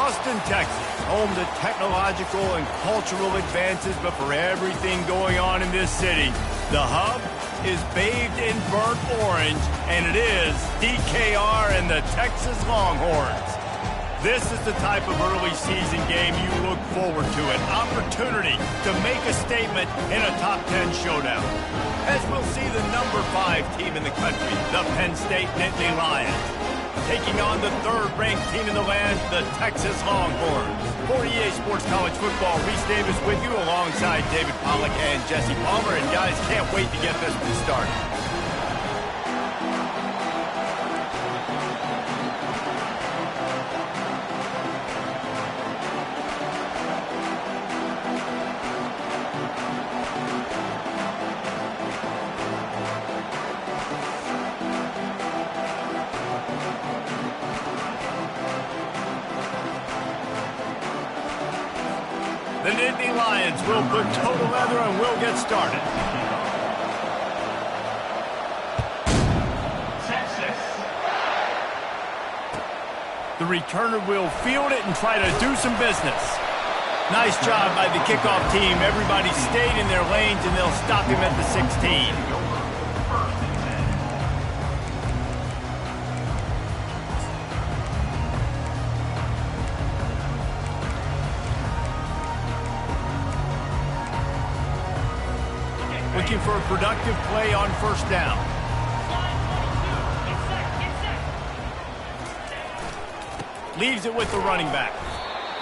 Austin, Texas, home to technological and cultural advances, but for everything going on in this city, the hub is bathed in burnt orange, and it is DKR and the Texas Longhorns. This is the type of early season game you look forward to, an opportunity to make a statement in a top 10 showdown. As we'll see the number 5 team in the country, the Penn State Nittany Lions, taking on the 3rd-ranked team in the land, the Texas Longhorns. For EA Sports College Football, Reese Davis with you alongside David Pollack and Jesse Palmer. And guys, can't wait to get this one started. The Nittany Lions will put total leather and we'll get started. The returner will field it and try to do some business. Nice job by the kickoff team. Everybody stayed in their lanes and they'll stop him at the 16. Looking for a productive play on first down. Leaves it with the running back.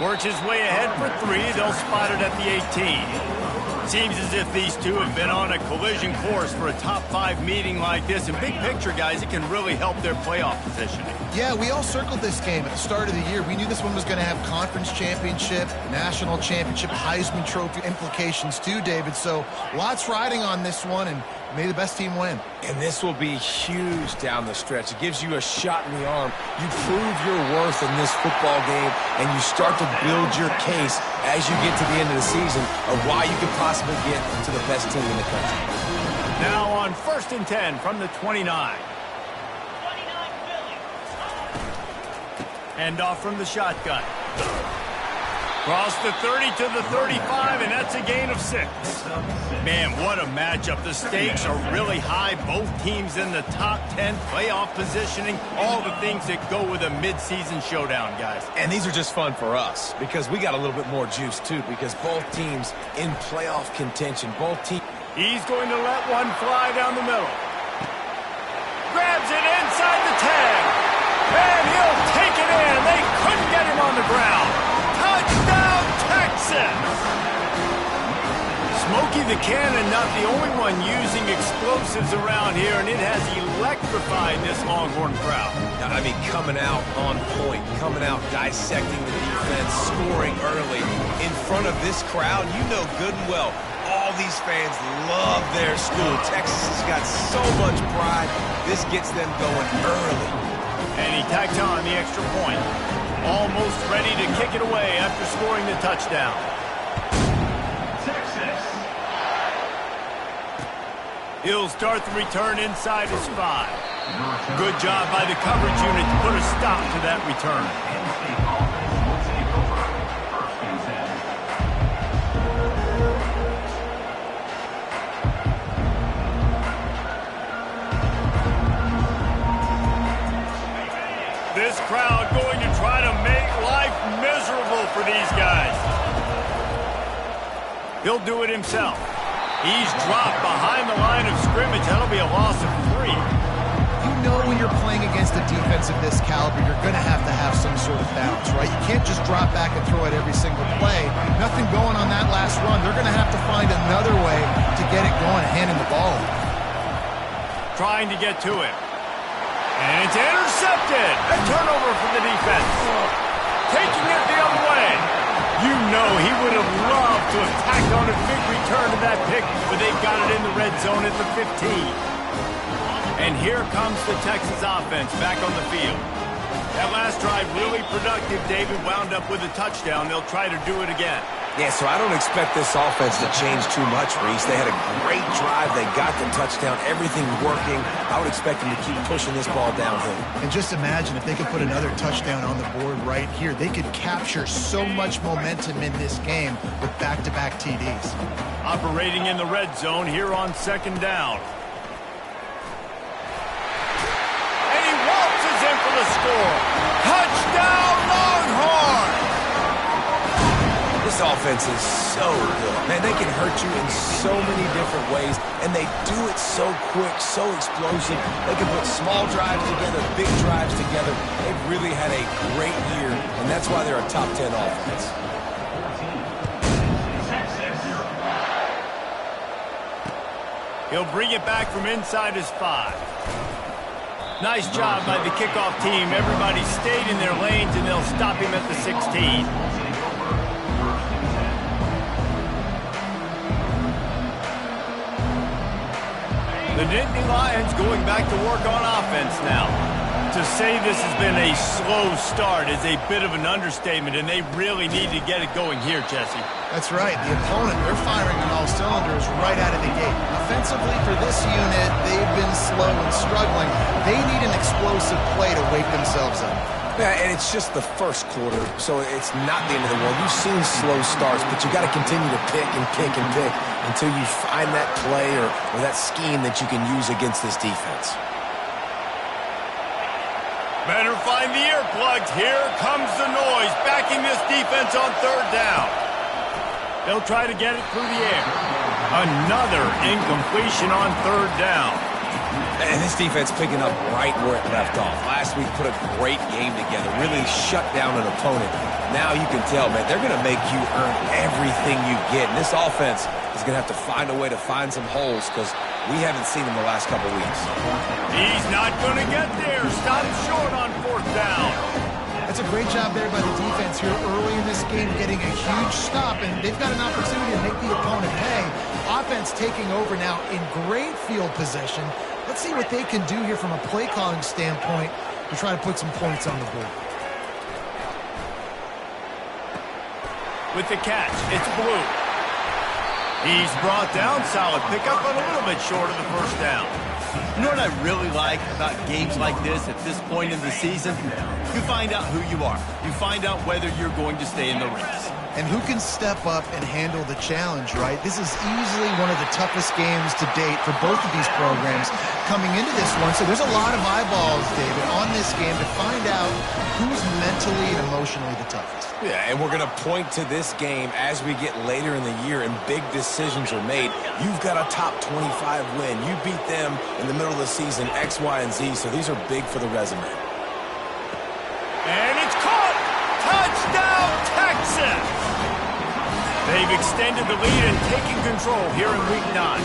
Works his way ahead for 3. They'll spot it at the 18. Seems as if these two have been on a collision course for a top 5 meeting like this. And big picture, guys, it can really help their playoff positioning. Yeah, we all circled this game at the start of the year. We knew this one was going to have conference championship, national championship, Heisman Trophy implications too, David. So lots riding on this one, and may the best team win. And this will be huge down the stretch. It gives you a shot in the arm. You prove your worth in this football game, and you start to build your case as you get to the end of the season of why you could possibly get to the best team in the country. Now on 1st and 10 from the 29. Hand off from the shotgun. Cross the 30 to the 35, and that's a gain of 6. Man, what a matchup. The stakes are really high. Both teams in the top 10, playoff positioning, all the things that go with a midseason showdown, guys. And these are just fun for us because we got a little bit more juice, too, because both teams in playoff contention, both teams. He's going to let one fly down the middle. Grabs it inside the 10. And he'll take it in. They couldn't get him on the ground. Touchdown, Texas! Smokey the Cannon, not the only one using explosives around here, and it has electrified this Longhorn crowd. I mean, coming out on point, coming out dissecting the defense, scoring early in front of this crowd. You know good and well, all these fans love their school. Texas has got so much pride. This gets them going early. And he tacks on the extra point. Almost ready to kick it away after scoring the touchdown. Texas. He'll start the return inside his 5. Good job by the coverage unit to put a stop to that return. This crowd going to try to make life miserable for these guys. He'll do it himself. He's dropped behind the line of scrimmage. That'll be a loss of 3. You know when you're playing against a defense of this caliber, you're going to have some sort of balance, right? You can't just drop back and throw it every single play. Nothing going on that last run. They're going to have to find another way to get it going, handing the ball. Trying to get to it. And it's intercepted. A turnover for the defense. Taking it the other way. You know he would have loved to have tacked on a big return to that pick, but they got it in the red zone at the 15. And here comes the Texas offense back on the field. That last drive really productive. David wound up with a touchdown. They'll try to do it again. Yeah, so I don't expect this offense to change too much, Reese. They had a great drive. They got the touchdown. Everything working. I would expect them to keep pushing this ball downhill. And just imagine if they could put another touchdown on the board right here. They could capture so much momentum in this game with back-to-back TDs. Operating in the red zone here on second down. And he waltzes in for the score. Touchdown, Longhorn! This offense is so good. Man, they can hurt you in so many different ways, and they do it so quick, so explosive. They can put small drives together, big drives together. They've really had a great year, and that's why they're a top 10 offense. He'll bring it back from inside his 5. Nice job by the kickoff team. Everybody stayed in their lanes, and they'll stop him at the 16. The Nittany Lions going back to work on offense now. To say this has been a slow start is a bit of an understatement, and they really need to get it going here, Jesse. That's right. The opponent, they're firing on all cylinders right out of the gate. Offensively for this unit, they've been slow and struggling. They need an explosive play to wake themselves up. Yeah, and it's just the first quarter, so it's not the end of the world. You've seen slow starts, but you got to continue to pick and pick and pick until you find that play or that scheme that you can use against this defense. Better find the earplugs. Here comes the noise, backing this defense on third down. They'll try to get it through the air. Another incompletion on third down. And this defense picking up right where it left off. Last week put a great game together, really shut down an opponent. Now you can tell, man, they're going to make you earn everything you get. And this offense is going to have to find a way to find some holes because we haven't seen them the last couple weeks. He's not going to get there. Stopped short on fourth down. That's a great job there by the defense here early in this game, getting a huge stop, and they've got an opportunity to make the opponent pay. Offense taking over now in great field possession. Let's see what they can do here from a play calling standpoint to try to put some points on the board. With the catch, it's Blue. He's brought down, solid pickup, but a little bit short of the first down. You know what I really like about games like this at this point in the season? You find out who you are. You find out whether you're going to stay in the race. And who can step up and handle the challenge, right? This is easily one of the toughest games to date for both of these programs coming into this one. So there's a lot of eyeballs, David, on this game to find out who's mentally and emotionally the toughest. Yeah, and we're going to point to this game as we get later in the year and big decisions are made. You've got a top 25 win. You beat them in the middle of the season, X, Y, and Z, so these are big for the resume. And it's caught! Touchdown, Texas! They've extended the lead and taken control here in Week 9.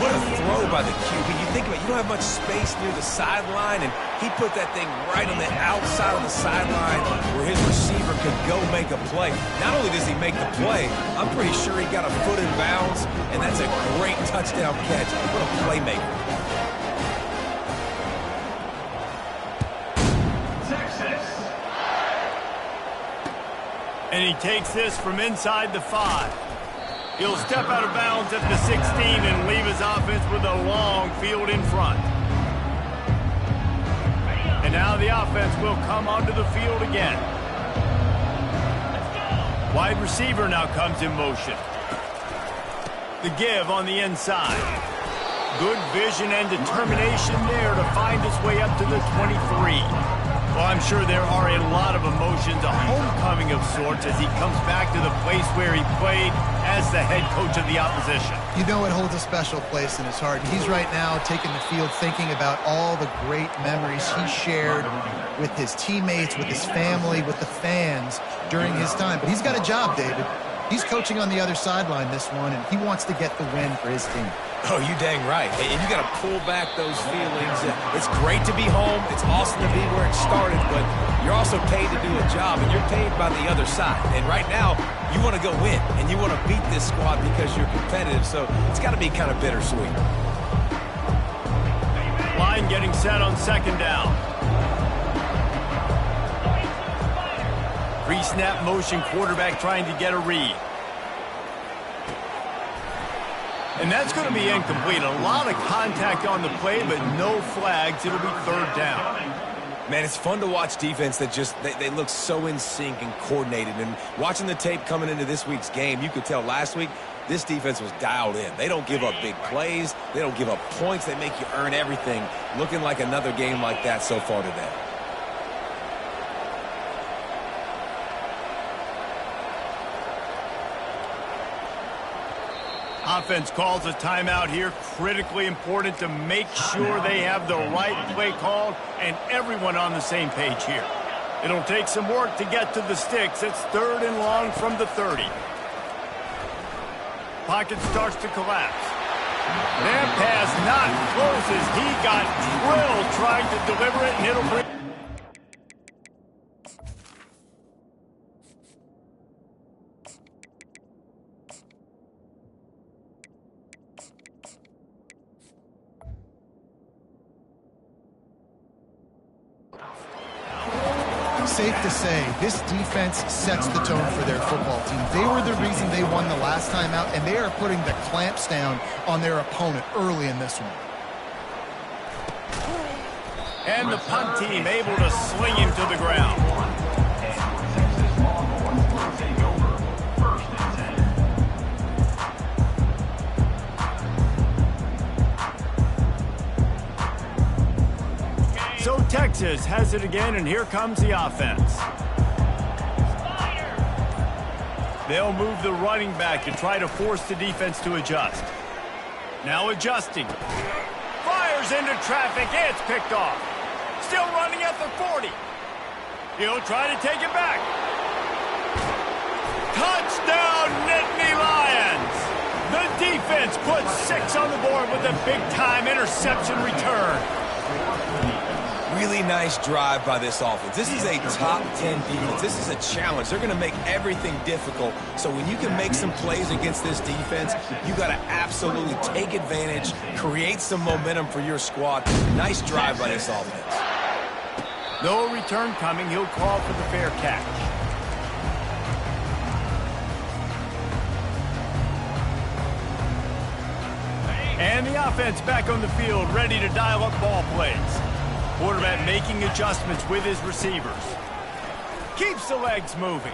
What a throw by the QB. You think about it, you don't have much space near the sideline, and he put that thing right on the outside of the sideline where his receiver could go make a play. Not only does he make the play, I'm pretty sure he got a foot in bounds, and that's a great touchdown catch. What a playmaker. And he takes this from inside the 5. He'll step out of bounds at the 16 and leave his offense with a long field in front. And now the offense will come onto the field again. Wide receiver now comes in motion. The give on the inside. Good vision and determination there to find his way up to the 23. Well, I'm sure there are a lot of emotions, a homecoming of sorts as he comes back to the place where he played as the head coach of the opposition. You know it holds a special place in his heart. He's right now taking the field thinking about all the great memories he shared with his teammates, with his family, with the fans during his time. But he's got a job, David. He's coaching on the other sideline this one, and he wants to get the win for his team. Oh, you dang right. And you got to pull back those feelings. It's great to be home. It's awesome to be where it started, but you're also paid to do a job, and you're paid by the other side. And right now, you want to go win, and you want to beat this squad because you're competitive, so it's got to be kind of bittersweet. Line getting set on second down. 3 pre-snap motion quarterback trying to get a read. And that's going to be incomplete. A lot of contact on the play, but no flags. It'll be third down. Man, it's fun to watch defense that just, they look so in sync and coordinated. And watching the tape coming into this week's game, you could tell last week this defense was dialed in. They don't give up big plays. They don't give up points. They make you earn everything. Looking like another game like that so far today. Offense calls a timeout here. Critically important to make sure they have the right play called and everyone on the same page here. It'll take some work to get to the sticks. It's third and long from the 30. Pocket starts to collapse. That pass not close as he got drilled trying to deliver it, and it'll bring... Safe to say, this defense sets the tone for their football team. They were the reason they won the last time out, and they are putting the clamps down on their opponent early in this one. And the punt team able to sling him to the ground. So Texas has it again, and here comes the offense. They'll move the running back to try to force the defense to adjust. Now adjusting. Fires into traffic. It's picked off. Still running at the 40. He'll try to take it back. Touchdown, Nittany Lions! The defense puts 6 on the board with a big-time interception return. Really nice drive by this offense. This is a top 10 defense. This is a challenge. They're going to make everything difficult. So when you can make some plays against this defense, you got to absolutely take advantage, create some momentum for your squad. Nice drive by this offense. No return coming. He'll call for the fair catch. And the offense back on the field, ready to dial up ball plays. Quarterback making adjustments with his receivers. Keeps the legs moving.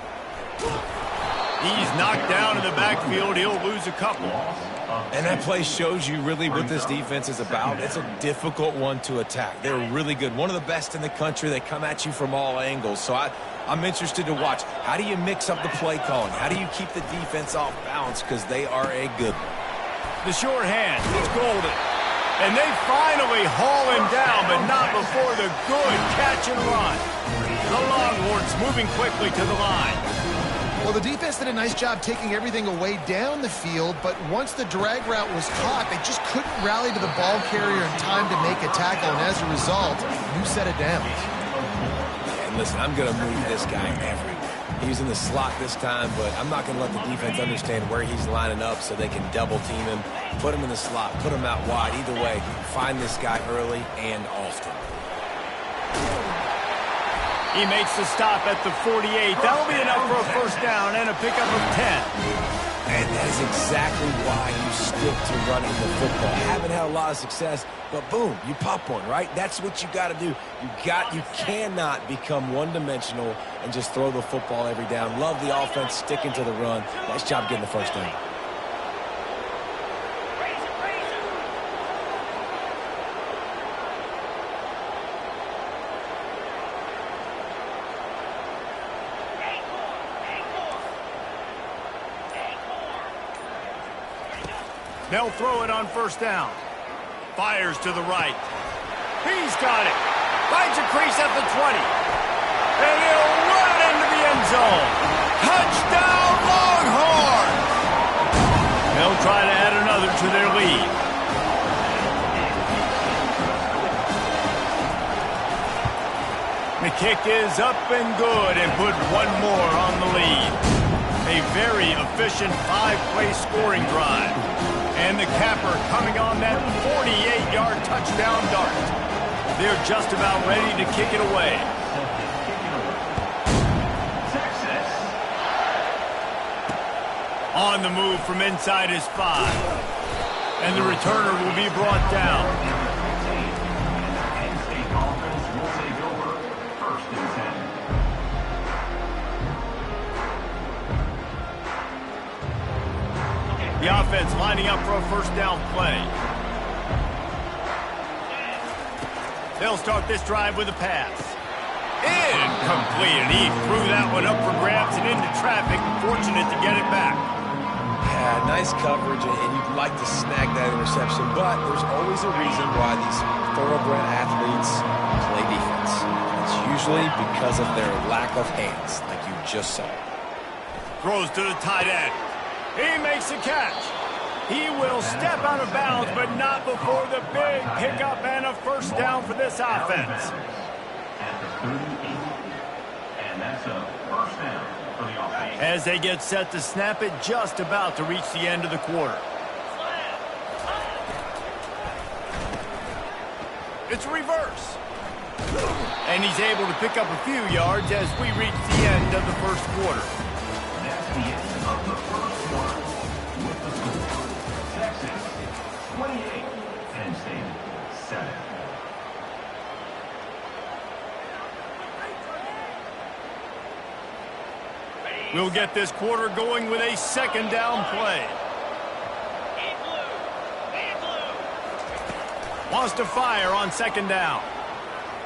He's knocked down in the backfield. He'll lose a couple. And that play shows you really what this defense is about. It's a difficult one to attack. They're really good. One of the best in the country. They come at you from all angles. So I'm interested to watch. How do you mix up the play calling? How do you keep the defense off balance? Because they are a good one. The short hand. It's golden. And they finally haul him down, but not before the good catch and run. The Longhorns moving quickly to the line. Well, the defense did a nice job taking everything away down the field, but once the drag route was caught, they just couldn't rally to the ball carrier in time to make a tackle, and as a result, new set of downs. And listen, I'm going to move this guy everywhere. He's in the slot this time, but I'm not going to let the defense understand where he's lining up so they can double team him, put him in the slot, put him out wide. Either way, find this guy early and often. He makes the stop at the 48. That'll be enough for a first down and a pickup of 10. And that is exactly why you stick to running the football. Haven't had a lot of success, but boom, you pop one, right? That's what you got to do. You cannot become one-dimensional and just throw the football every down. Love the offense sticking to the run. Nice job getting the first down. They'll throw it on first down. Fires to the right. He's got it. Finds a crease at the 20. And he'll run it into the end zone. Touchdown, Longhorns! They'll try to add another to their lead. The kick is up and good and put one more on the lead. A very efficient 5-play scoring drive. And the capper coming on that 48-yard touchdown dart. They're just about ready to kick it away. On the move from inside his 5. And the returner will be brought down. The offense lining up for a first down play. They'll start this drive with a pass. Incomplete, and he threw that one up for grabs and into traffic. Fortunate to get it back. Yeah, nice coverage, and you'd like to snag that interception, but there's always a reason why these thoroughbred athletes play defense. It's usually because of their lack of hands, like you just saw. Throws to the tight end. He makes the catch. He will step out of bounds, but not before the big pickup and a first down for this offense. As they get set to snap it, just about to reach the end of the quarter. It's a reverse. And he's able to pick up a few yards as we reach the end of the first quarter. That's the end of the first quarter. With the score, Texas 28, Penn State 7. We'll get this quarter going with a second down play. Wants to fire on second down.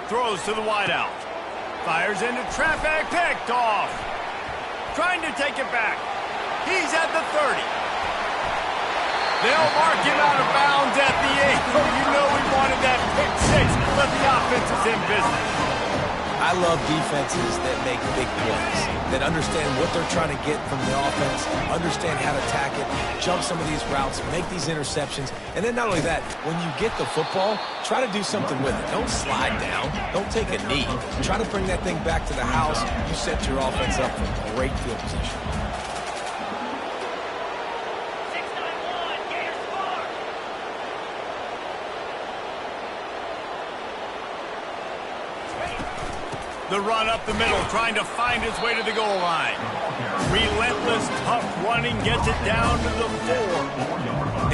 Throws to the wideout. Fires into traffic, picked off. Trying to take it back. He's at the 30. They'll mark him out of bounds at the 8. Oh, you know we wanted that pick 6, but the offense is in business. I love defenses that make big plays, that understand what they're trying to get from the offense, understand how to attack it, jump some of these routes, make these interceptions, and then not only that, when you get the football, try to do something with it. Don't slide down. Don't take a knee. Try to bring that thing back to the house. You set your offense up for great field position. The run up the middle, trying to find his way to the goal line. Relentless, tough running, gets it down to the 4.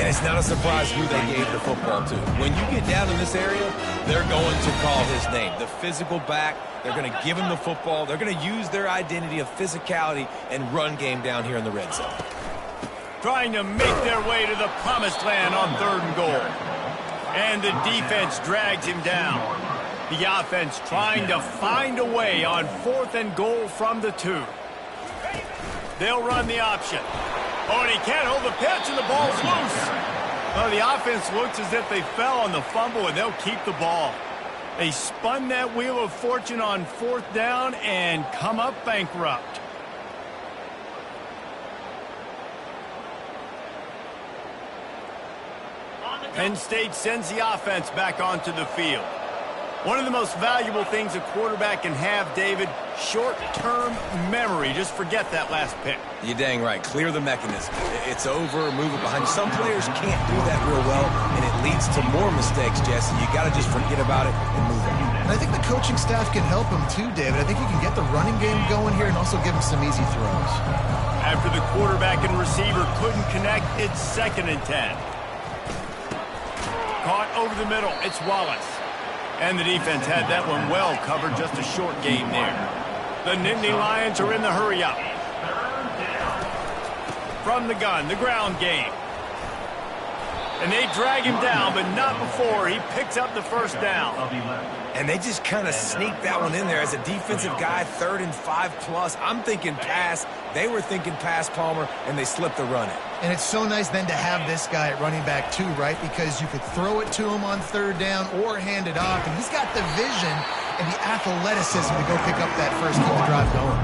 And it's not a surprise who they gave the football to. When you get down in this area, they're going to call his name. The physical back, they're going to give him the football. They're going to use their identity of physicality and run game down here in the red zone. Trying to make their way to the promised land on 3rd and goal. And the defense drags him down. The offense trying to find a way on 4th and goal from the 2. They'll run the option. Oh, and he can't hold the pitch, and the ball's loose. Well, the offense looks as if they fell on the fumble, and they'll keep the ball. They spun that wheel of fortune on 4th down and come up bankrupt. Penn State sends the offense back onto the field. One of the most valuable things a quarterback can have, David, short-term memory. Just forget that last pick. You're dang right. Clear the mechanism. It's over, move it behind you. Some players can't do that real well, and it leads to more mistakes, Jesse. You got to just forget about it and move on. And I think the coaching staff can help him too, David. I think he can get the running game going here and also give him some easy throws. After the quarterback and receiver couldn't connect, it's 2nd and 10. Caught over the middle. It's Wallace. And the defense had that one well covered, just a short game there. The Nittany Lions are in the hurry-up. From the gun, the ground game. And they drag him down, but not before he picks up the first down. And they just kind of sneak that one in there as a defensive guy, 3rd and 5+. I'm thinking pass. They were thinking pass, Palmer, and they slipped the run in. And it's so nice then to have this guy at running back too, right? Because you could throw it to him on 3rd down or hand it off. And he's got the vision and the athleticism to go pick up that first keep the drive going.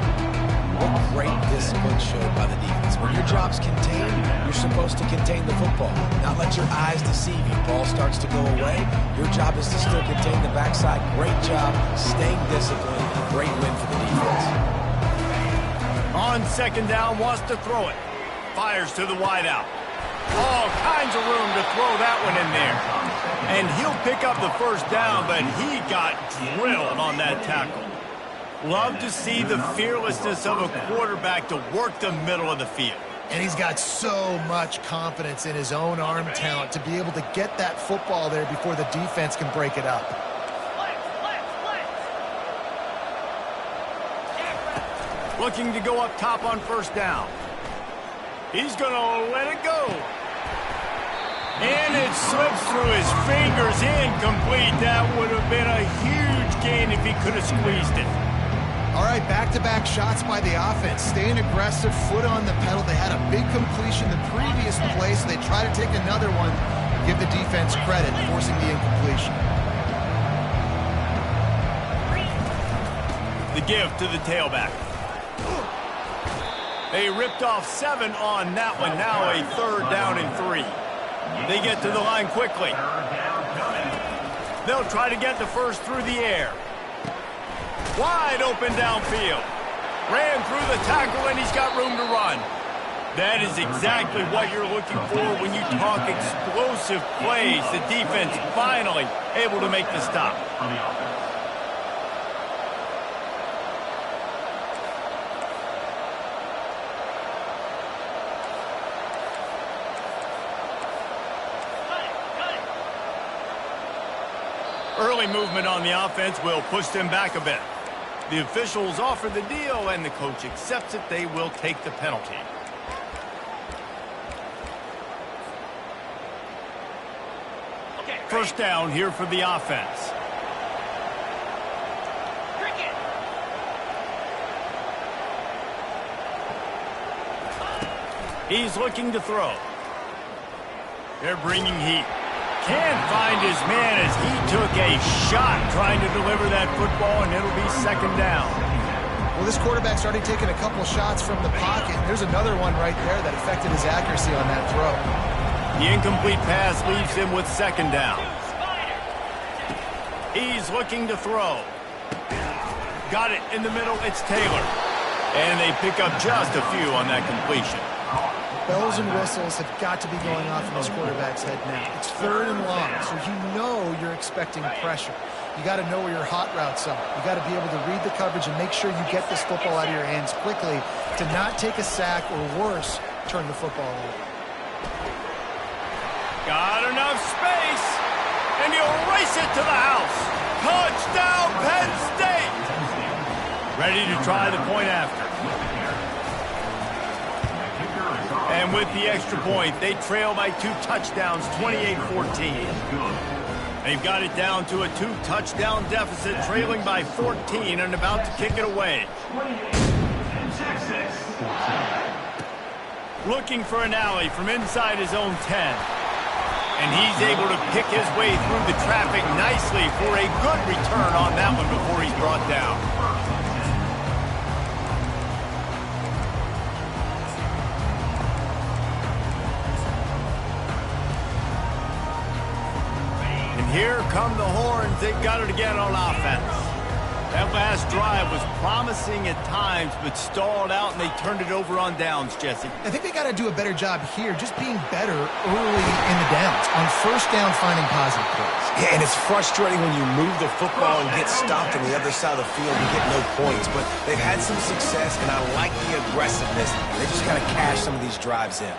What great discipline showed by the defense. When your job's contained, you're supposed to contain the football. Not let your eyes deceive you. Ball starts to go away. Your job is to still contain the backside. Great job, staying disciplined. Great win for the defense. On 2nd down, wants to throw it. Fires to the wideout. All kinds of room to throw that one in there. And he'll pick up the first down, but he got drilled on that tackle. Love to see the fearlessness of a quarterback to work the middle of the field. And he's got so much confidence in his own arm talent to be able to get that football there before the defense can break it up. Looking to go up top on first down. He's going to let it go. And it slips through his fingers, incomplete. That would have been a huge gain if he could have squeezed it. All right, back-to-back shots by the offense. Staying aggressive, foot on the pedal. They had a big completion the previous play, so they try to take another one. Give the defense credit, forcing the incompletion. The give to the tailback. They ripped off 7 on that one. Now a 3rd down and 3. They get to the line quickly. They'll try to get the first through the air. Wide open downfield. Ran through the tackle, and he's got room to run. That is exactly what you're looking for when you talk explosive plays. The defense finally able to make the stop. Early movement on the offense will push them back a bit. The officials offer the deal, and the coach accepts it. They will take the penalty. First down here for the offense. He's looking to throw. They're bringing heat. Can't find his man as he took a shot trying to deliver that football, and it'll be 2nd down. Well, this quarterback's already taken a couple shots from the pocket. There's another one right there that affected his accuracy on that throw. The incomplete pass leaves him with 2nd down. He's looking to throw. Got it in the middle. It's Taylor. And they pick up just a few on that completion. Bells and whistles have got to be going off in this quarterback's head now. It's 3rd and long, so you know you're expecting pressure. You got to know where your hot routes are. You got to be able to read the coverage and make sure you get this football out of your hands quickly to not take a sack or worse, turn the football over. Got enough space, and he'll race it to the house. Touchdown, Penn State! Ready to try the point after. And with the extra point, they trail by 2 touchdowns, 28-14. They've got it down to a 2-touchdown deficit, trailing by 14 and about to kick it away. Looking for an alley from inside his own 10. And he's able to pick his way through the traffic nicely for a good return on that one before he's brought down. Here come the horns. They've got it again on offense. That last drive was promising at times, but stalled out, and they turned it over on downs, Jesse. I think they got to do a better job here, just being better early in the downs. On first down, finding positive plays. Yeah, and it's frustrating when you move the football and get stopped on the other side of the field and get no points. But they've had some success, and I like the aggressiveness. They just got to cash some of these drives in.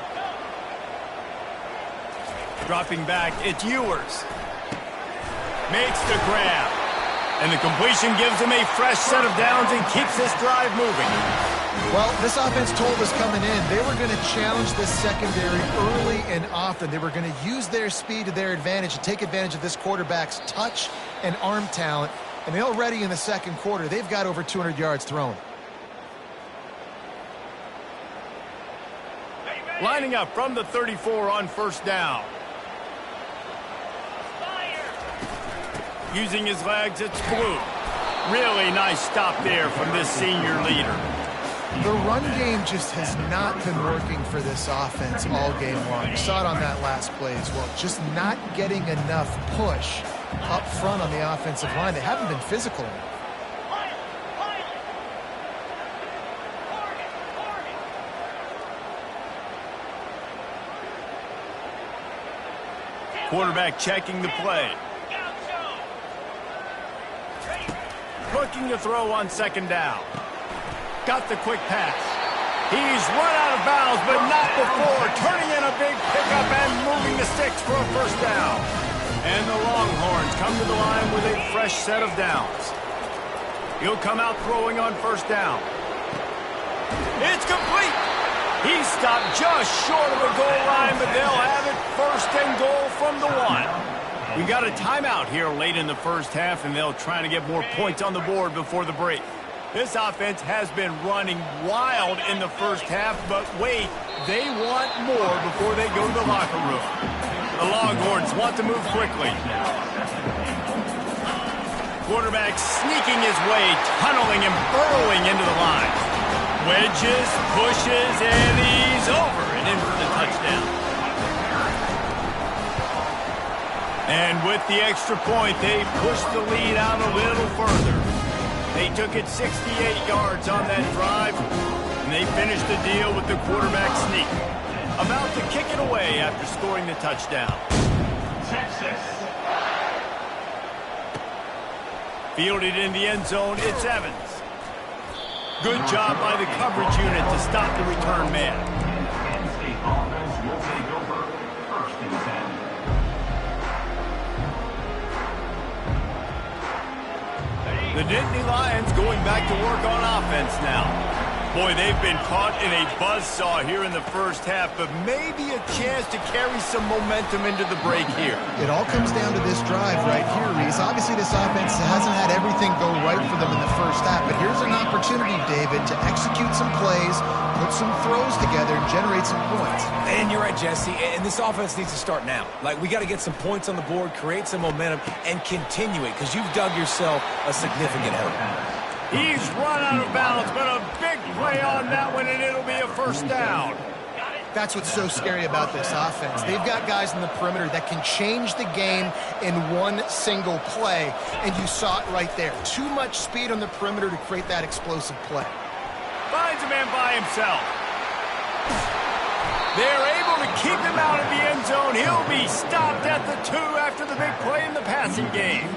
Dropping back, it's Ewers. Makes the grab. And the completion gives him a fresh set of downs and keeps this drive moving. Well, this offense told us coming in they were going to challenge this secondary early and often. They were going to use their speed to their advantage and take advantage of this quarterback's touch and arm talent. And already in the 2nd quarter, they've got over 200 yards thrown. Lining up from the 34 on first down. Using his legs, it's Blue. Really nice stop there from this senior leader. The run game just has not been working for this offense all game long. You saw it on that last play as well. Just not getting enough push up front on the offensive line. They haven't been physical enough. Quarterback checking the play. Looking to throw on 2nd down. Got the quick pass. He's run out of bounds, but not before turning in a big pickup and moving the sticks for a first down. And the Longhorns come to the line with a fresh set of downs. He'll come out throwing on first down. It's complete. He stopped just short of the goal line, but they'll have it first and goal from the 1. We got a timeout here late in the first half, and they'll try to get more points on the board before the break. This offense has been running wild in the first half, but wait, they want more before they go to the locker room. The Longhorns want to move quickly. Quarterback sneaking his way, tunneling and burrowing into the line. Wedges, pushes, and he's over and in for the touchdown. And with the extra point, they pushed the lead out a little further. They took it 68 yards on that drive, and they finished the deal with the quarterback sneak. About to kick it away after scoring the touchdown. Texas. Fielded in the end zone, it's Evans. Good job by the coverage unit to stop the return man. Penn State offense will take over first and 10. The Nittany Lions going back to work on offense now. Boy, they've been caught in a buzzsaw here in the first half, but maybe a chance to carry some momentum into the break here. It all comes down to this drive right here, Reese. Obviously, this offense hasn't had everything go right for them in the first half, but here's an opportunity, David, to execute some plays, put some throws together, and generate some points. And you're right, Jesse, and this offense needs to start now. Like, we got to get some points on the board, create some momentum, and continue it, because you've dug yourself a significant hole. He's run out of bounds, but a big play on that one, and it'll be a first down. That's what's so scary about this offense. They've got guys in the perimeter that can change the game in one single play, and you saw it right there. Too much speed on the perimeter to create that explosive play. Finds a man by himself. They're able to keep him out of the end zone. He'll be stopped at the 2 after the big play in the passing game.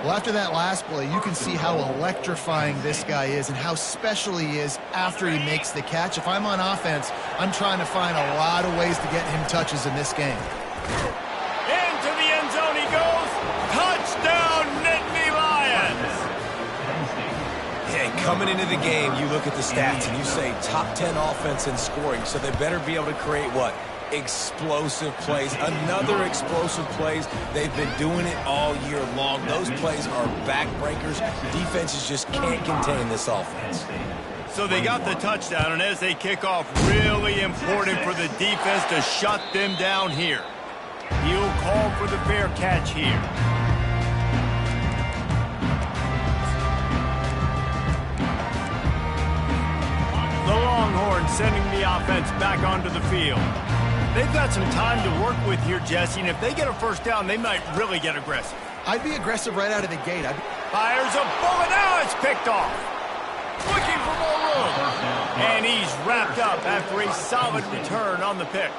Well, after that last play, you can see how electrifying this guy is and how special he is after he makes the catch. If I'm on offense, I'm trying to find a lot of ways to get him touches in this game. Into the end zone he goes. Touchdown, Nittany Lions. Hey, coming into the game, you look at the stats and you say top 10 offense in scoring, so they better be able to create what? Explosive plays. Another explosive plays. They've been doing it all year long. Those plays are backbreakers. Defenses just can't contain this offense. So they got the touchdown, and as they kick off, really important for the defense to shut them down here. He'll call for the fair catch here. The Longhorns sending the offense back onto the field. They've got some time to work with here, Jesse, and if they get a first down, they might really get aggressive. I'd be aggressive right out of the gate. Fires a bullet. Now it's picked off. Looking for more room. And he's wrapped up after a solid return on the pick.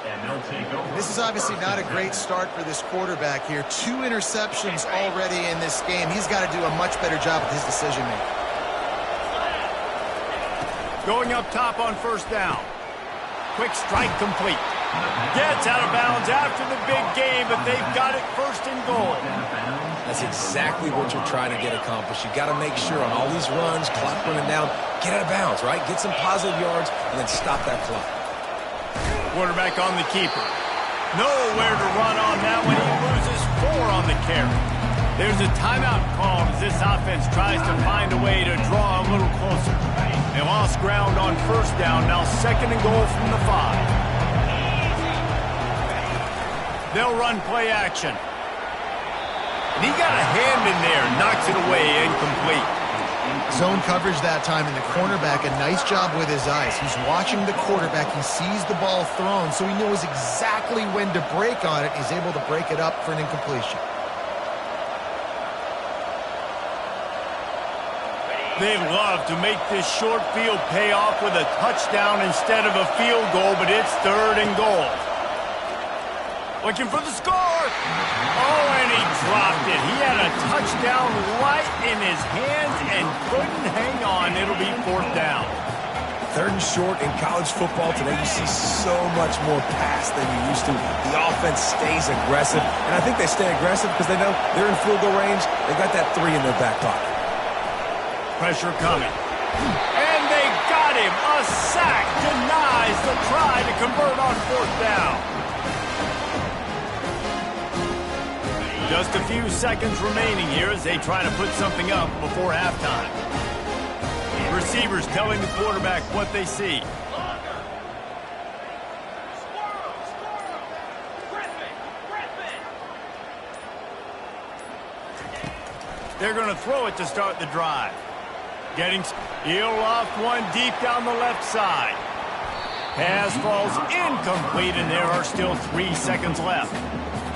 This is obviously not a great start for this quarterback here. 2 interceptions already in this game. He's got to do a much better job with his decision-making. Going up top on first down. Quick strike complete. Gets out of bounds after the big game, but they've got it first and goal. That's exactly what you're trying to get accomplished. You got to make sure on all these runs, clock running down, get out of bounds, right? Get some positive yards, and then stop that clock. Quarterback on the keeper. Nowhere to run on that one. He loses 4 on the carry. There's a timeout called as this offense tries to find a way to draw a little closer. They lost ground on first down. Now second and goal from the 5. They'll run play action. And he got a hand in there, knocks it away, incomplete. Zone coverage that time, and the cornerback, a nice job with his eyes. He's watching the quarterback. He sees the ball thrown, so he knows exactly when to break on it. He's able to break it up for an incompletion. They love to make this short field pay off with a touchdown instead of a field goal, but it's third and goal. Looking for the score. Oh, and he dropped it. He had a touchdown right in his hands and couldn't hang on. It'll be fourth down. 3rd and short in college football today, you see so much more pass than you used to. The offense stays aggressive, and I think they stay aggressive because they know they're in field goal range. They got that 3 in their back pocket. Pressure coming. And they got him. A sack denies the try to convert on 4th down. Just a few seconds remaining here as they try to put something up before halftime. Receivers telling the quarterback what they see. They're going to throw it to start the drive. He'll loft one deep down the left side. Pass falls incomplete, and there are still 3 seconds left.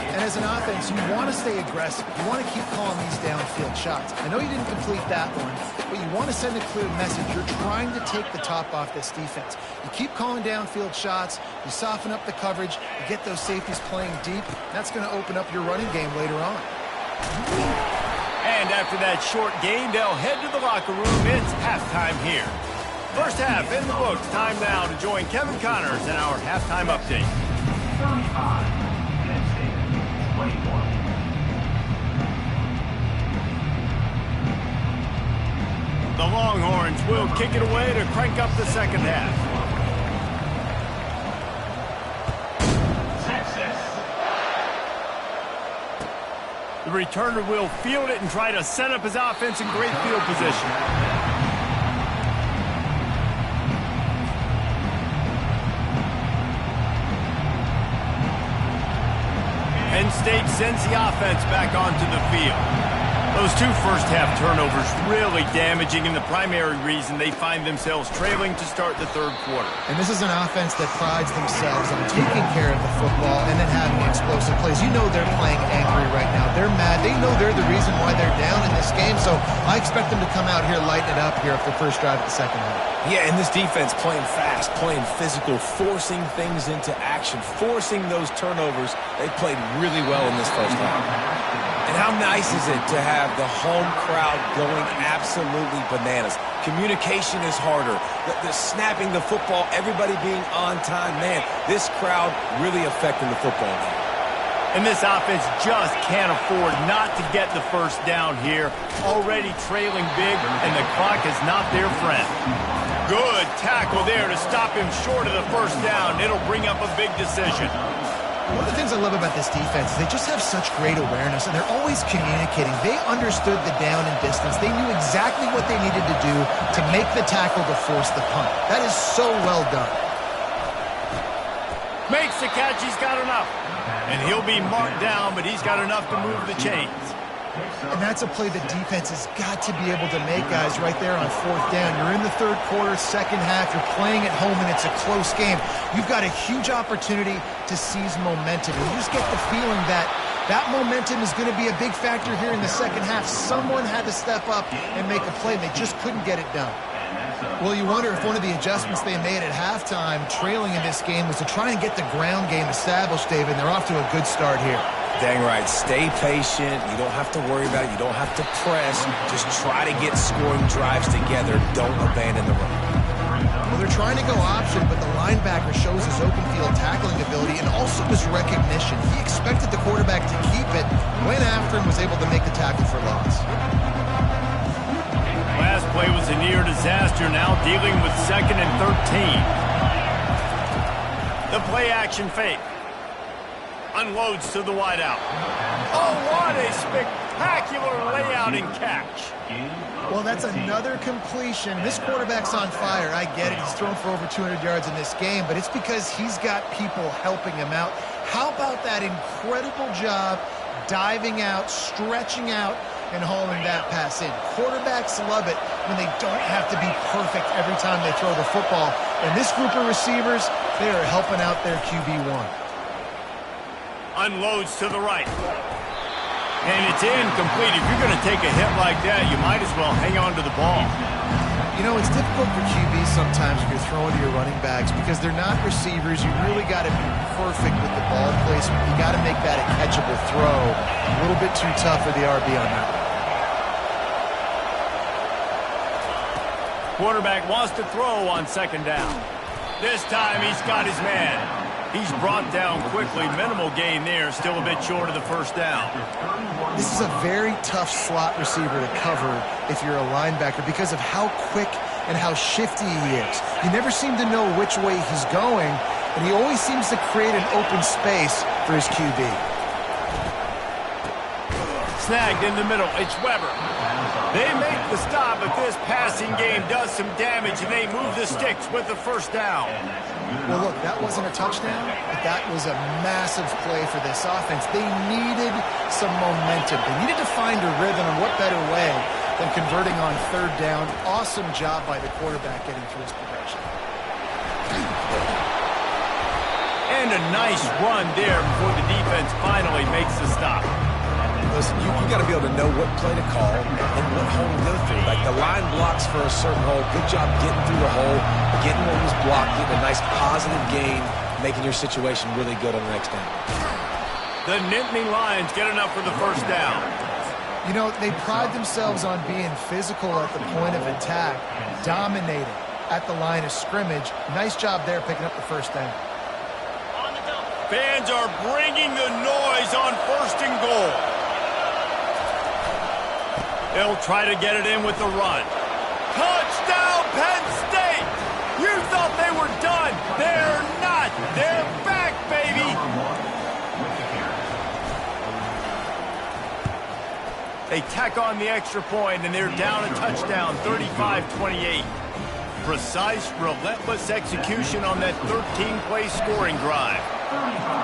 And as an offense, you want to stay aggressive. You want to keep calling these downfield shots. I know you didn't complete that one, but you want to send a clear message. You're trying to take the top off this defense. You keep calling downfield shots. You soften up the coverage. You get those safeties playing deep. That's going to open up your running game later on. And after that short gain, they'll head to the locker room. It's halftime here. First half in the books. Time now to join Kevin Connors in our halftime update. 35. The Longhorns will kick it away to crank up the second half. Texas. The returner will field it and try to set up his offense in great field position. Penn State sends the offense back onto the field. Those 2 first-half turnovers really damaging, and the primary reason they find themselves trailing to start the 3rd quarter. And this is an offense that prides themselves on taking care of the football and then having explosive plays. You know they're playing angry right now. They're mad. They know they're the reason why they're down in this game, so I expect them to come out here, lighten it up here after the first drive of the second half. Yeah, and this defense playing fast, playing physical, forcing things into action, forcing those turnovers. They played really well in this first half. And how nice is it to have the home crowd going absolutely bananas? Communication is harder. The snapping the football, everybody being on time. Man, this crowd really affecting the football game. And this offense just can't afford not to get the first down here. Already trailing big, and the clock is not their friend. Good tackle there to stop him short of the first down. It'll bring up a big decision. One of the things I love about this defense is they just have such great awareness, and they're always communicating. They understood the down and distance. They knew exactly what they needed to do to make the tackle to force the punt. That is so well done. Makes the catch. He's got enough. And he'll be marked down, but he's got enough to move the chains. And that's a play the defense has got to be able to make, guys, right there on 4th down. You're in the 3rd quarter, second half. You're playing at home, and it's a close game. You've got a huge opportunity to seize momentum. And you just get the feeling that that momentum is going to be a big factor here in the second half. Someone had to step up and make a play, and they just couldn't get it done. Well, you wonder if one of the adjustments they made at halftime, trailing in this game, was to try and get the ground game established, David. They're off to a good start here. Dang right. Stay patient. You don't have to worry about it. You don't have to press. Just try to get scoring drives together. Don't abandon the run. Well, they're trying to go option, but the linebacker shows his open field tackling ability and also his recognition. He expected the quarterback to keep it, went after him, was able to make the tackle for loss. Last play was a near disaster, now dealing with 2nd and 13. The play action fake. Unloads to the wideout. Oh, what a spectacular layout and catch. Well, that's another completion. This quarterback's on fire. I get it. He's thrown for over 200 yards in this game, but it's because he's got people helping him out. How about that incredible job diving out, stretching out, and hauling that pass in? Quarterbacks love it when they don't have to be perfect every time they throw the football. And this group of receivers, they are helping out their QB1. Unloads to the right. And it's incomplete. If you're going to take a hit like that, you might as well hang on to the ball. You know, it's difficult for QBs sometimes when you're throwing to your running backs because they're not receivers. You really got to be perfect with the ball placement. You got to make that a catchable throw. A little bit too tough for the RB on that one. Quarterback wants to throw on second down. This time he's got his man. He's brought down quickly. Minimal gain there. Still a bit short of the first down. This is a very tough slot receiver to cover if you're a linebacker because of how quick and how shifty he is. You never seem to know which way he's going, and he always seems to create an open space for his QB. Snagged in the middle. It's Weber. They make the stop, but this passing game does some damage, and they move the sticks with the first down. Well, look, that wasn't a touchdown, but that was a massive play for this offense. They needed some momentum. They needed to find a rhythm, and what better way than converting on third down. Awesome job by the quarterback getting through his progression. And a nice run there before the defense finally makes the stop. Listen, you got to be able to know what play to call and what hole to go through. Like the line blocks for a certain hole. Good job getting through the hole, getting what was blocked, getting a nice positive gain, making your situation really good on the next down. The Nittany Lions get enough for the first down. You know, they pride themselves on being physical at the point of attack, dominating at the line of scrimmage. Nice job there picking up the first down. Fans are bringing the noise on first and goal. They'll try to get it in with the run. Touchdown, Penn State! You thought they were done. They're not. They're back, baby. They tack on the extra point, and they're down a touchdown, 35-28. Precise, relentless execution on that 13-play scoring drive.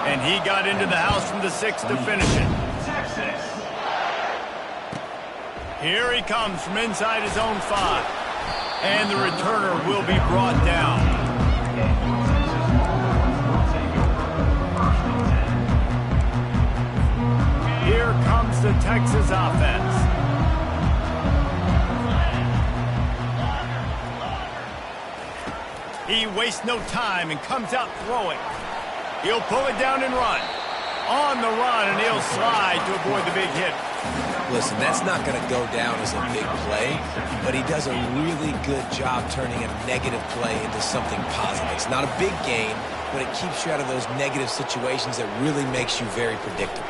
And he got into the house from the 6 to finish it. Here he comes from inside his own 5. And the returner will be brought down. Here comes the Texas offense. He wastes no time and comes out throwing. He'll pull it down and run. On the run, and he'll slide to avoid the big hit. Listen, that's not going to go down as a big play, but he does a really good job turning a negative play into something positive. It's not a big gain, but it keeps you out of those negative situations that really makes you very predictable.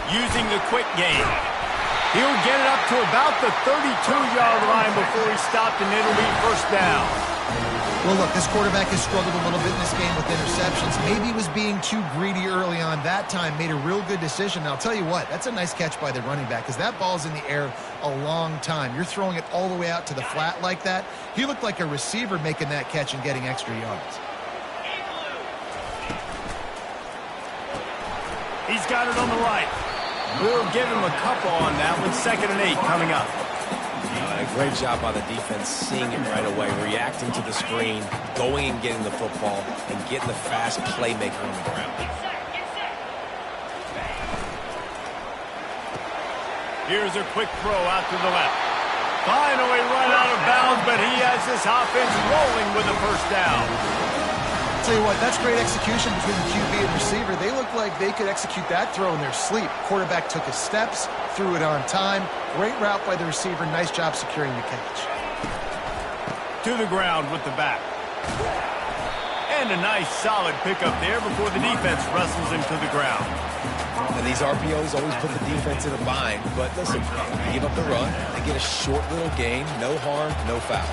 Using the quick game. He'll get it up to about the 32-yard line before he's stopped, and it'll be first down. Well, look, this quarterback has struggled a little bit in this game with interceptions. Maybe he was being too greedy early on. That time made a real good decision. And I'll tell you what, that's a nice catch by the running back because that ball's in the air a long time. You're throwing it all the way out to the flat like that. He looked like a receiver making that catch and getting extra yards. He's got it on the right. We'll give him a couple on that one. 2nd and 8 coming up. Great job by the defense, seeing it right away, reacting to the screen, going and getting the football, and getting the fast playmaker on the ground. Here's a quick throw out to the left. Finally run out of bounds, but he has this offense rolling with the first down. Tell you what, that's great execution between the QB and receiver. They look like they could execute that throw in their sleep. Quarterback took his steps, threw it on time. Great route by the receiver. Nice job securing the catch. To the ground with the back. And a nice solid pickup there before the defense wrestles him to the ground. And these RPOs always put the defense in a bind. But listen, you give up the run, they get a short little gain, no harm, no foul.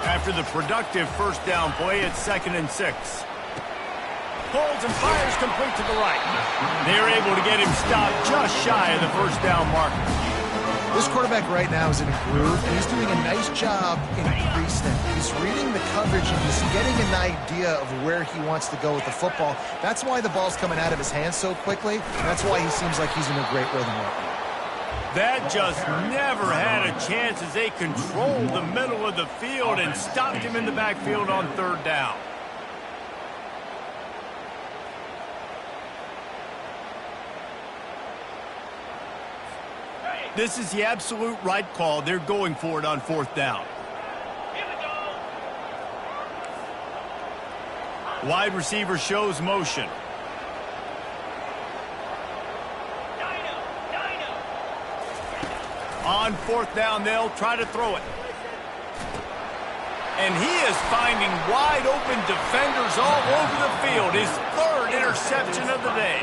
After the productive first down play, it's 2nd and 6. Pulls and fires complete to the right. They're able to get him stopped just shy of the first down marker. This quarterback right now is in a groove, and he's doing a nice job in pre-snap. He's reading the coverage, and he's getting an idea of where he wants to go with the football. That's why the ball's coming out of his hands so quickly, and that's why he seems like he's in a great rhythm right now. That just never had a chance as they controlled the middle of the field and stopped him in the backfield on 3rd down. This is the absolute right call. They're going for it on 4th down. Wide receiver shows motion. On 4th down, they'll try to throw it. And he is finding wide open defenders all over the field. His third interception of the day.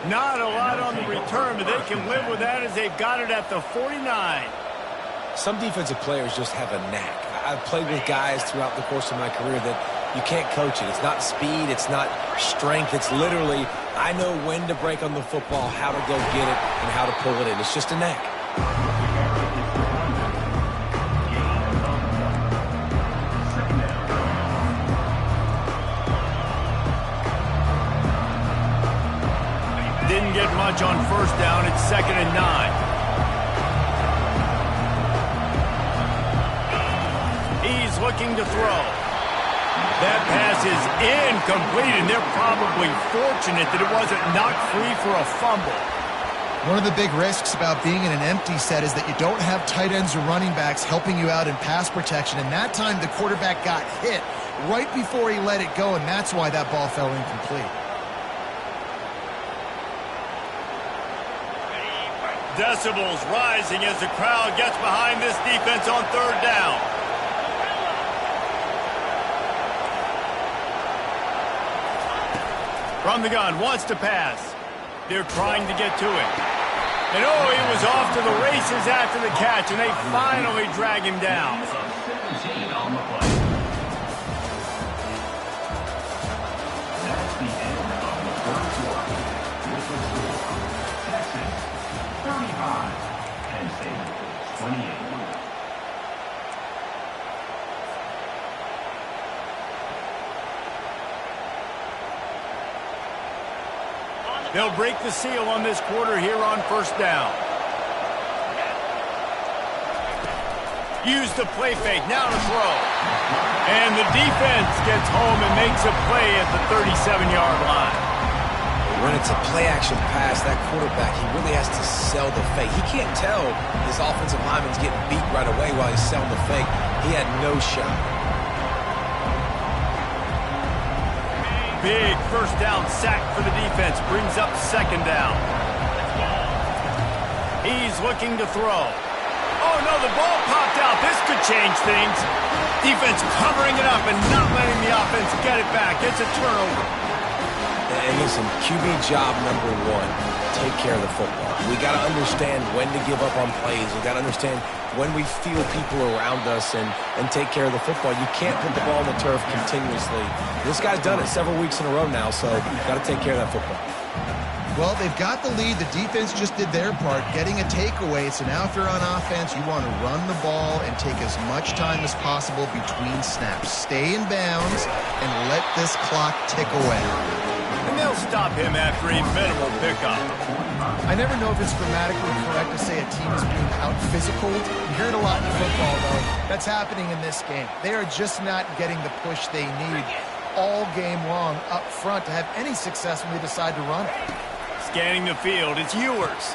Not a lot on the return, but they can live with that as they've got it at the 49. Some defensive players just have a knack. I've played with guys throughout the course of my career that you can't coach it. It's not speed, it's not strength. It's literally, I know when to break on the football, how to go get it, and how to pull it in. It's just a knack. Didn't get much on first down. It's 2nd and 9. He's looking to throw. That pass is incomplete, and they're probably fortunate that it wasn't knocked free for a fumble. One of the big risks about being in an empty set is that you don't have tight ends or running backs helping you out in pass protection, and that time the quarterback got hit right before he let it go, and that's why that ball fell incomplete. Decibels rising as the crowd gets behind this defense on 3rd down. From the gun, wants to pass. They're trying to get to it. And oh, he was off to the races after the catch, and they finally drag him down. 17 on the play. That's the end of the first quarter. With the score, Texas 35, Penn State 28. They'll break the seal on this quarter here on 1st down. Use the play fake, now to throw. And the defense gets home and makes a play at the 37-yard line. When it's a play-action pass, that quarterback, he really has to sell the fake. He can't tell his offensive lineman's getting beat right away while he's selling the fake. He had no shot. Big 1st down sack for the defense. Brings up 2nd down. He's looking to throw. Oh, no, the ball popped out. This could change things. Defense covering it up and not letting the offense get it back. It's a turnover. And listen, QB job number 1, take care of the football. We got to understand when to give up on plays. We got to understand when we feel people around us and take care of the football. You can't put the ball on the turf continuously. This guy's done it several weeks in a row now, so you've got to take care of that football. Well, they've got the lead. The defense just did their part, getting a takeaway. So now if you're on offense, you want to run the ball and take as much time as possible between snaps. Stay in bounds and let this clock tick away. And they'll stop him after a minimal pickup. I never know if it's grammatically correct to say a team is being out-physical. You hear it a lot in football, though. That's happening in this game. They are just not getting the push they need all game long up front to have any success when they decide to run it. Scanning the field, it's Ewers.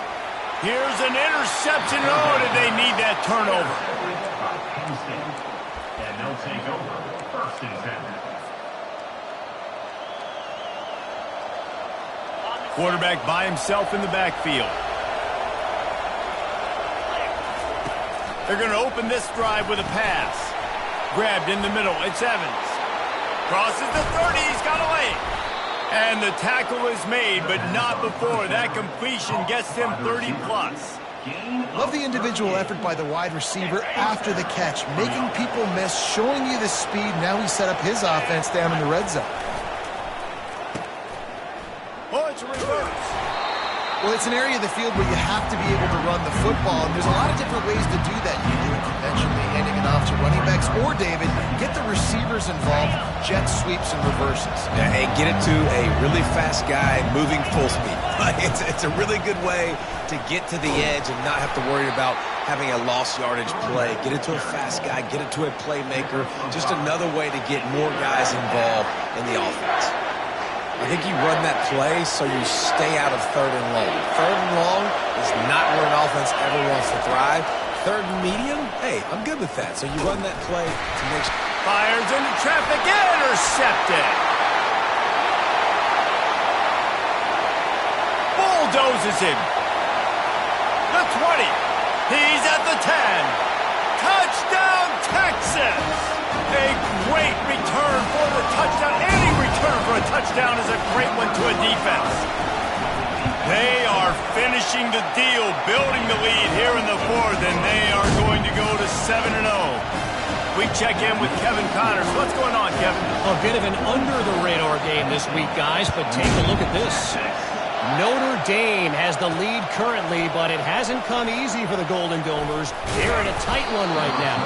Here's an interception. Oh, did they need that turnover? Penn State. And they'll take over 1st and 10. Quarterback by himself in the backfield. They're going to open this drive with a pass. Grabbed in the middle. It's Evans. Crosses the 30. He's got away. And the tackle is made, but not before. That completion gets them 30-plus. Love the individual effort by the wide receiver after the catch, making people miss, showing you the speed. Now he set up his offense down in the red zone. Oh, it's a reverse. Well, it's an area of the field where you have to be able to run the football, and there's a lot of different ways to do that. You can do it conventionally, handing it off to running backs, or, David, get the receivers involved, jet sweeps and reverses. Yeah, and get it to a really fast guy moving full speed. It's a really good way to get to the edge and not have to worry about having a lost yardage play. Get it to a fast guy, get it to a playmaker. Just another way to get more guys involved in the offense. I think you run that play so you stay out of 3rd and long. 3rd and long is not where an offense ever wants to thrive. 3rd and medium, hey, I'm good with that. So you run that play to make sure. Fires into traffic, intercepted. Bulldozes him. The 20. He's at the 10. Touchdown, Texas. A touchdown is a great one to a defense. They are finishing the deal, building the lead here in the fourth, and they are going to go to 7-0. We check in with Kevin Connors. What's going on, Kevin? A bit of an under-the-radar game this week, guys, but take a look at this. Notre Dame has the lead currently, but it hasn't come easy for the Golden Domers. They're in a tight one right now.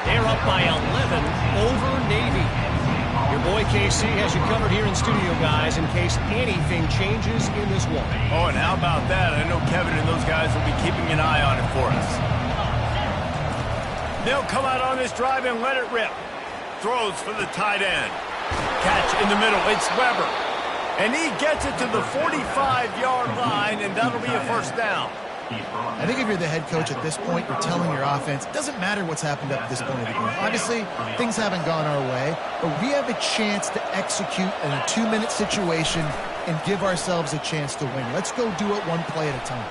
They're up by 11 over Navy. Your boy KC has you covered here in studio, guys, in case anything changes in this one. Oh, and how about that? I know Kevin and those guys will be keeping an eye on it for us. They'll come out on this drive and let it rip. Throws for the tight end. Catch in the middle. It's Weber. And he gets it to the 45-yard line, and that'll be a first down. I think if you're the head coach at this point, you're telling your offense, it doesn't matter what's happened up to this point of the game. Obviously, things haven't gone our way, but we have a chance to execute in a 2-minute situation and give ourselves a chance to win. Let's go do it one play at a time.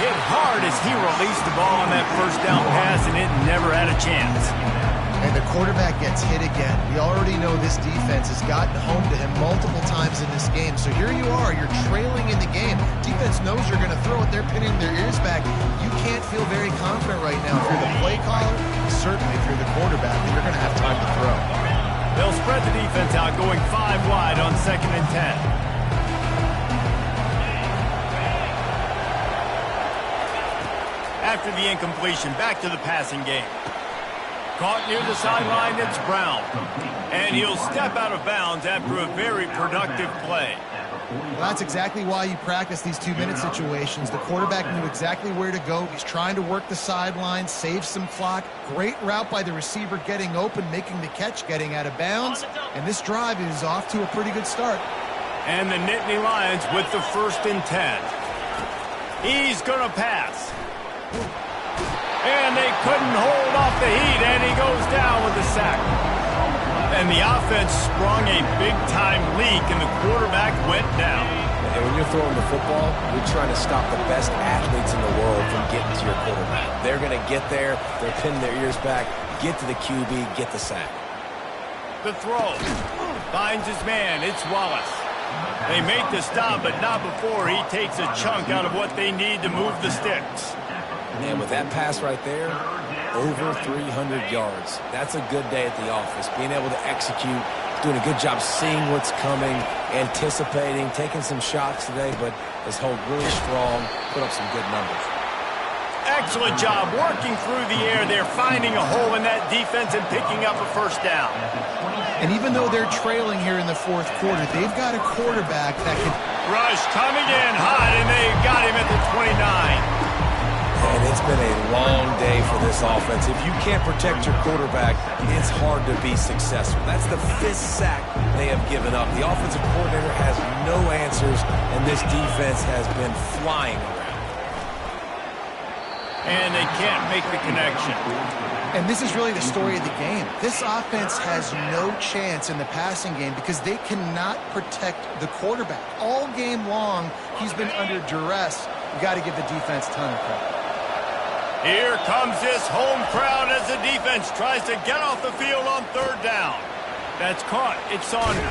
Hit hard as he released the ball on that first down pass, and it never had a chance. And the quarterback gets hit again. We already know this defense has gotten home to him multiple times in this game. So here you are, you're trailing in the game. Defense knows you're going to throw it. They're pinning their ears back. You can't feel very confident right now. If you're the play caller, certainly if you're the quarterback, that you're going to have time to throw. They'll spread the defense out, going 5 wide on 2nd and 10. After the incompletion, back to the passing game. Caught near the sideline, it's Brown. And he'll step out of bounds after a very productive play. Well, that's exactly why you practice these 2-minute situations. The quarterback knew exactly where to go. He's trying to work the sideline, save some clock. Great route by the receiver getting open, making the catch, getting out of bounds. And this drive is off to a pretty good start. And the Nittany Lions with the 1st and 10. He's going to pass. And they couldn't hold off the heat, and he goes down with the sack. And the offense sprung a big-time leak, and the quarterback went down. And when you're throwing the football, you're trying to stop the best athletes in the world from getting to your quarterback. They're going to get there. They're pinning their ears back, get to the QB, get the sack. The throw. Finds his man. It's Wallace. They make the stop, but not before he takes a chunk out of what they need to move the sticks. And with that pass right there, over 300 yards. That's a good day at the office. Being able to execute, doing a good job seeing what's coming, anticipating, taking some shots today, but has held really strong, put up some good numbers. Excellent job working through the air. They're finding a hole in that defense and picking up a first down. And even though they're trailing here in the 4th quarter, they've got a quarterback that can... Rush coming in hot, and they got him at the 29. And it's been a long day for this offense. If you can't protect your quarterback, it's hard to be successful. That's the 5th sack they have given up. The offensive coordinator has no answers, and this defense has been flying around. And they can't make the connection. And this is really the story of the game. This offense has no chance in the passing game because they cannot protect the quarterback. All game long, he's been under duress. You got to give the defense a ton of credit. Here comes this home crowd as the defense tries to get off the field on 3rd down. That's caught. It's Saunders.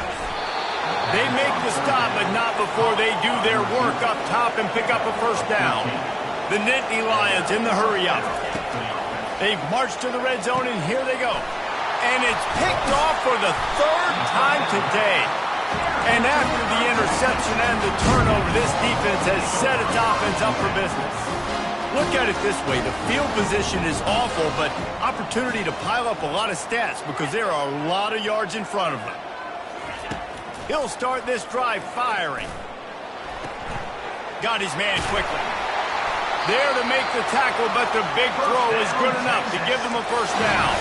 They make the stop, but not before they do their work up top and pick up a first down. The Nittany Lions in the hurry-up. They've marched to the red zone, and here they go. And it's picked off for the 3rd time today. And after the interception and the turnover, this defense has set its offense up for business. Look at it this way. The field position is awful, but opportunity to pile up a lot of stats because there are a lot of yards in front of them. He'll start this drive firing. Got his man quickly. There to make the tackle, but the big throw is good enough to give them a first down.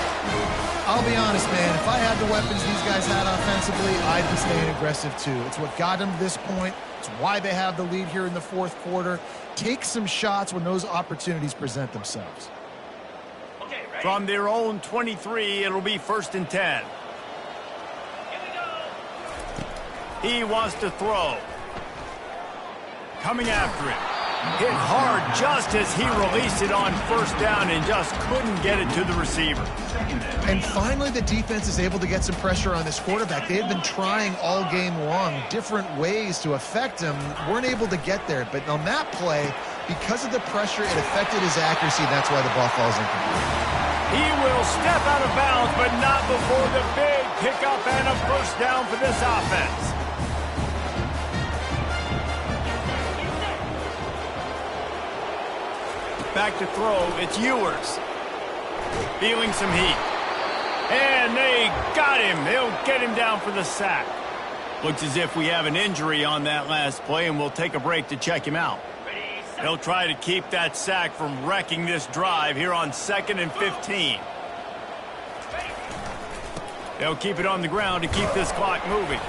I'll be honest, man. If I had the weapons these guys had offensively, I'd be staying aggressive too. It's what got them to this point. It's why they have the lead here in the 4th quarter. Take some shots when those opportunities present themselves. From their own 23, it'll be 1st and 10. He wants to throw. Coming after him. Hit hard just as he released it on first down and just couldn't get it to the receiver. And finally, the defense is able to get some pressure on this quarterback. They had been trying all game long different ways to affect him, weren't able to get there. But on that play, because of the pressure, it affected his accuracy. That's why the ball falls incomplete. He will step out of bounds, but not before the big pickup and a first down for this offense. Back to throw, it's Ewers. Feeling some heat. And they got him. They'll get him down for the sack. Looks as if we have an injury on that last play, and we'll take a break to check him out. They'll try to keep that sack from wrecking this drive here on 2nd and 15. They'll keep it on the ground to keep this clock moving.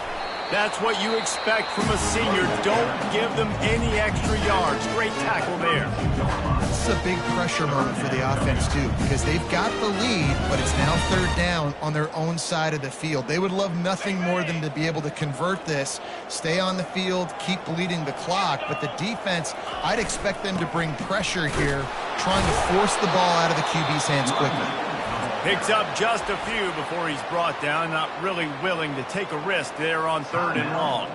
That's what you expect from a senior. Don't give them any extra yards. Great tackle there. This is a big pressure moment for the offense, too, because they've got the lead, but it's now 3rd down on their own side of the field. They would love nothing more than to be able to convert this, stay on the field, keep bleeding the clock. But the defense, I'd expect them to bring pressure here, trying to force the ball out of the QB's hands quickly. Picks up just a few before he's brought down. Not really willing to take a risk there on 3rd and long.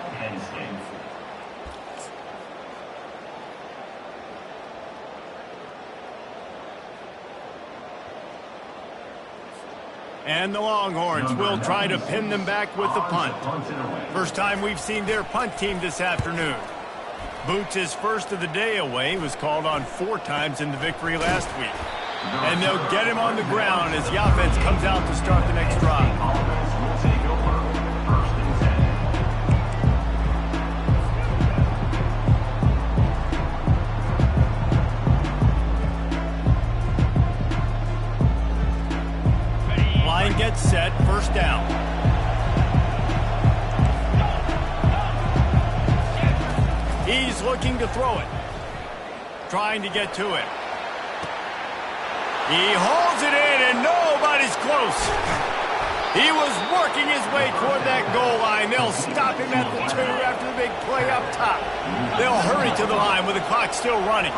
And the Longhorns will try to pin them back with the punt. First time we've seen their punt team this afternoon. Boots' first of the day away was called on 4 times in the victory last week. And they'll get him on the ground as the offense comes out to start the next drive. Line gets set, first down. He's looking to throw it. Trying to get to it. He holds it in, and nobody's close. He was working his way toward that goal line. They'll stop him at the 2 after the big play up top. They'll hurry to the line with the clock still running.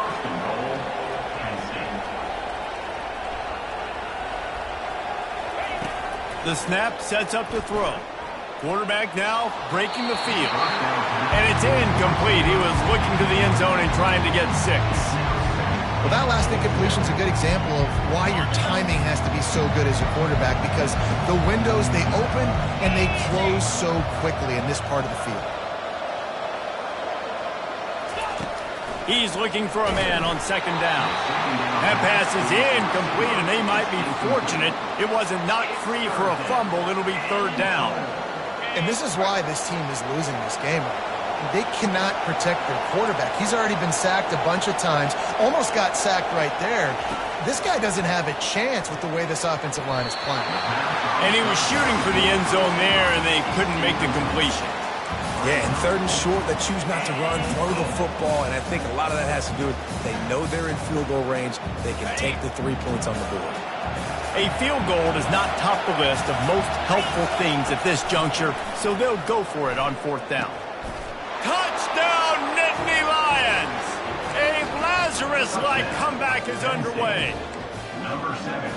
The snap sets up the throw. Quarterback now breaking the field. And it's incomplete. He was looking to the end zone and trying to get 6. Well, that last incompletion is a good example of why your timing has to be so good as a quarterback, because the windows, they open and they close so quickly in this part of the field. He's looking for a man on 2nd down. That pass is incomplete, and they might be fortunate it wasn't knocked free for a fumble. It'll be 3rd down. And this is why this team is losing this game. They cannot protect their quarterback. He's already been sacked a bunch of times, almost got sacked right there. This guy doesn't have a chance with the way this offensive line is playing. And he was shooting for the end zone there, and they couldn't make the completion. Yeah, and 3rd and short, they choose not to run, throw the football, and I think a lot of that has to do with they know they're in field goal range. They can take the 3 points on the board. A field goal does not top the list of most helpful things at this juncture, so they'll go for it on 4th down. Touchdown, Nittany Lions! A Lazarus-like comeback is underway. Number 7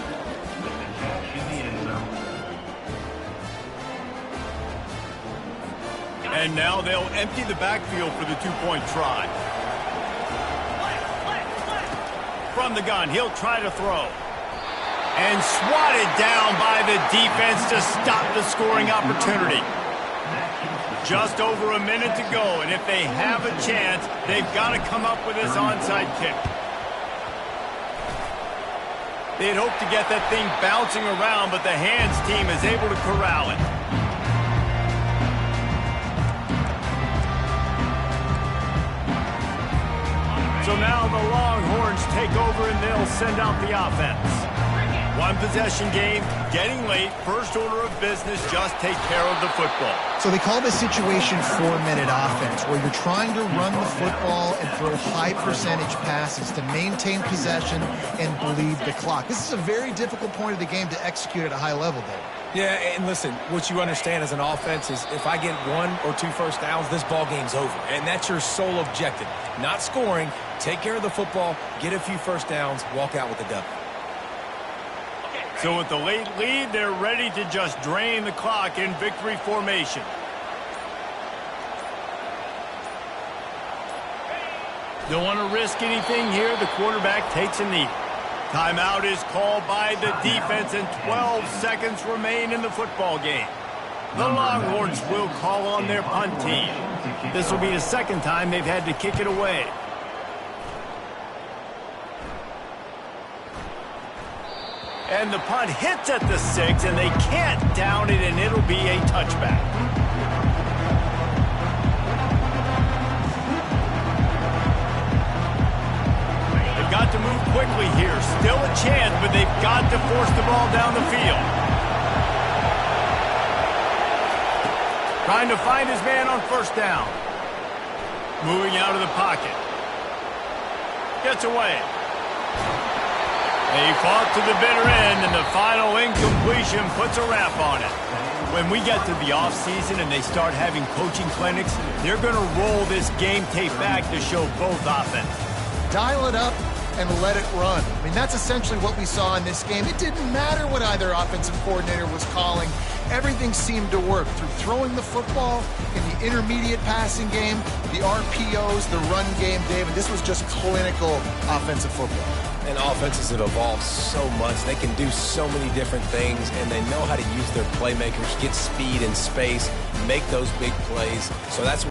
with the catch in the end zone. And now they'll empty the backfield for the 2-point try. From the gun, he'll try to throw. And swatted down by the defense to stop the scoring opportunity. Just over a minute to go, and if they have a chance, they've got to come up with this onside kick. They'd hoped to get that thing bouncing around, but the hands team is able to corral it. So now the Longhorns take over, and they'll send out the offense. 1-possession game, getting late, first order of business, just take care of the football. So they call this situation 4-minute offense, where you're trying to run the football and throw high-percentage passes to maintain possession and bleed the clock. This is a very difficult point of the game to execute at a high level, Dave. Yeah, and listen, what you understand as an offense is if I get 1 or 2 first downs, this ball game's over. And that's your sole objective. Not scoring, take care of the football, get a few first downs, walk out with a W. So with the late lead, they're ready to just drain the clock in victory formation. Don't want to risk anything here. The quarterback takes a knee. Timeout is called by the defense, and 12 seconds remain in the football game. The Longhorns will call on their punt team. This will be the second time they've had to kick it away. And the punt hits at the 6, and they can't down it, and it'll be a touchback. Got to move quickly here. Still a chance, but they've got to force the ball down the field. Trying to find his man on first down. Moving out of the pocket. Gets away. He fought to the bitter end, and the final incompletion puts a wrap on it. When we get to the offseason and they start having coaching clinics, they're going to roll this game tape back to show both offense. Dial it up and let it run. I mean, that's essentially what we saw in this game. It didn't matter what either offensive coordinator was calling. Everything seemed to work through throwing the football in the intermediate passing game, the RPOs, the run game, David. This was just clinical offensive football. And offenses have evolved so much. They can do so many different things, and they know how to use their playmakers, get speed and space, make those big plays. So that's